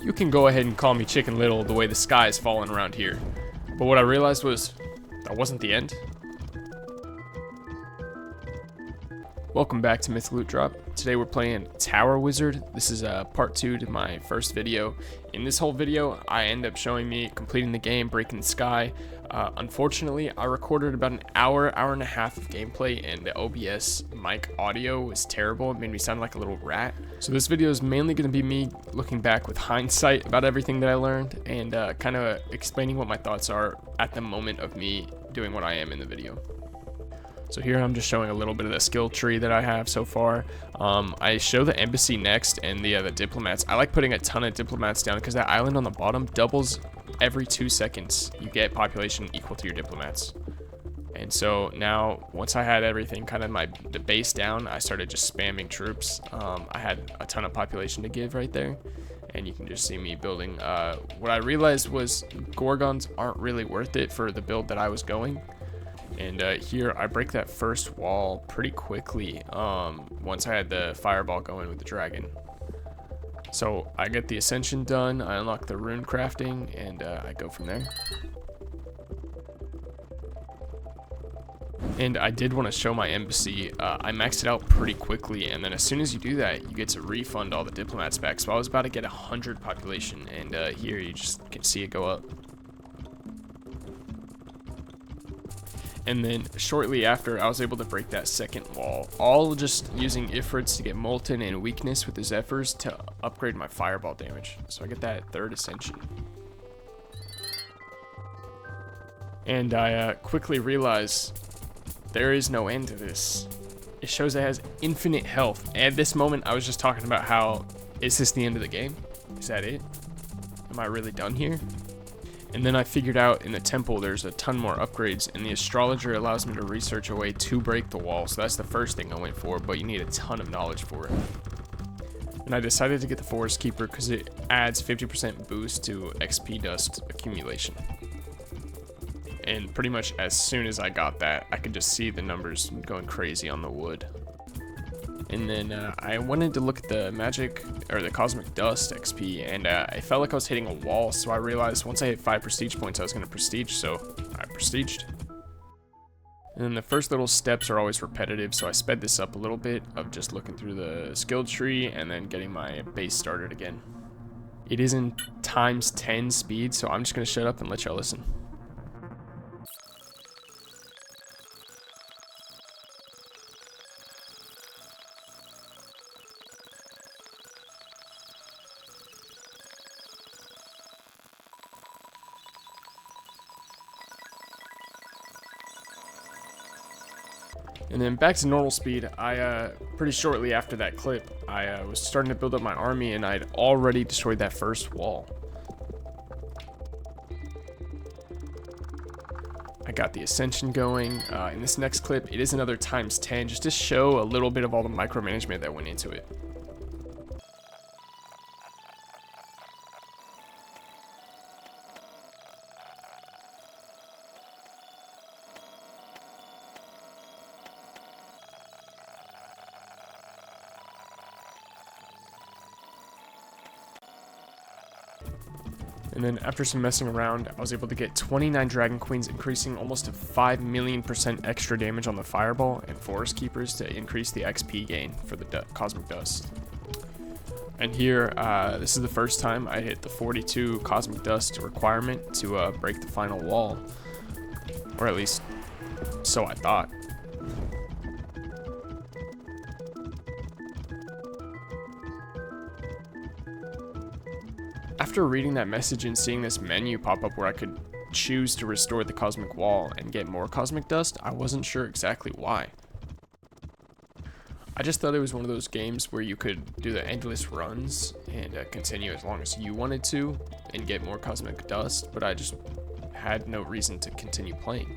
You can go ahead and call me Chicken Little the way the sky is falling around here. But what I realized was that wasn't the end. Welcome back to Mythic Loot Drop. Today we're playing Tower Wizard. This is part 2 to my first video. In this whole video, I end up showing me completing the game, breaking the sky. Unfortunately, I recorded about an hour and a half of gameplay, and the OBS mic audio was terrible. It made me sound like a little rat. So this video is mainly going to be me looking back with hindsight about everything that I learned, and kind of explaining what my thoughts are at the moment of me doing what I am in the video. So here I'm just showing a little bit of the skill tree that I have so far. I show the embassy next and the diplomats. I like putting a ton of diplomats down because that island on the bottom doubles every 2 seconds. You get population equal to your diplomats. And so now, once I had everything kind of the base down, I started just spamming troops. I had a ton of population to give right there. And you can just see me building. What I realized was Gorgons aren't really worth it for the build that I was going. And here I break that first wall pretty quickly once I had the fireball going with the dragon. So I get the ascension done, I unlock the rune crafting, and I go from there. And I did want to show my embassy. I maxed it out pretty quickly, and then as soon as you do that, you get to refund all the diplomats back. So I was about to get 100 population, and here you just can see it go up. And then shortly after, I was able to break that second wall, all just using Ifrits to get Molten and Weakness with the Zephyrs to upgrade my fireball damage. So I get that third ascension. And I quickly realize there is no end to this. It shows it has infinite health. At this moment, I was just talking about how, is this the end of the game? Is that it? Am I really done here? And then I figured out in the temple there's a ton more upgrades, and the astrologer allows me to research a way to break the wall. So that's the first thing I went for, but you need a ton of knowledge for it. And I decided to get the forest keeper because it adds 50% boost to XP dust accumulation. And pretty much as soon as I got that, I could just see the numbers going crazy on the wood. And then I wanted to look at the magic, or the cosmic dust XP, and I felt like I was hitting a wall, so I realized once I hit 5 prestige points, I was going to prestige, so I prestiged. And then the first little steps are always repetitive, so I sped this up a little bit of just looking through the skill tree and then getting my base started again. It is in times 10 speed, so I'm just going to shut up and let y'all listen. And then back to normal speed, pretty shortly after that clip, I was starting to build up my army, and I'd already destroyed that first wall. I got the ascension going. In this next clip, it is another times 10, just to show a little bit of all the micromanagement that went into it. And then after some messing around, I was able to get 29 Dragon Queens, increasing almost to 5 million% extra damage on the Fireball, and Forest Keepers to increase the XP gain for the Cosmic Dust. And here, this is the first time I hit the 42 Cosmic Dust requirement to break the final wall. Or at least, so I thought. After reading that message and seeing this menu pop up where I could choose to restore the cosmic wall and get more cosmic dust, I wasn't sure exactly why. I just thought it was one of those games where you could do the endless runs and continue as long as you wanted to and get more cosmic dust, but I just had no reason to continue playing.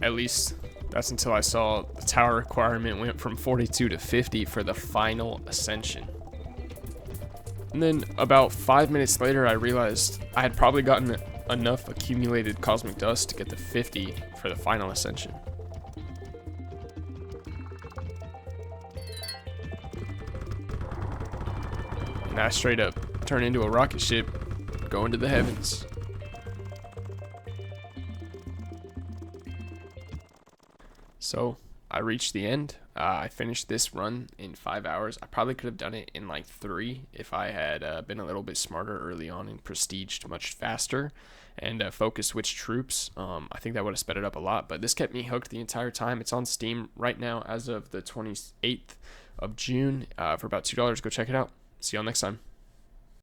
At least that's until I saw the tower requirement went from 42 to 50 for the final ascension. And then about 5 minutes later, I realized I had probably gotten enough accumulated cosmic dust to get to 50 for the final ascension. And I straight up turn into a rocket ship, go into the heavens. So I reached the end. I finished this run in 5 hours. I probably could have done it in like 3 if I had been a little bit smarter early on and prestiged much faster and focused which troops. I think that would have sped it up a lot, but this kept me hooked the entire time. It's on Steam right now as of the 28th of June for about $2. Go check it out. See y'all next time.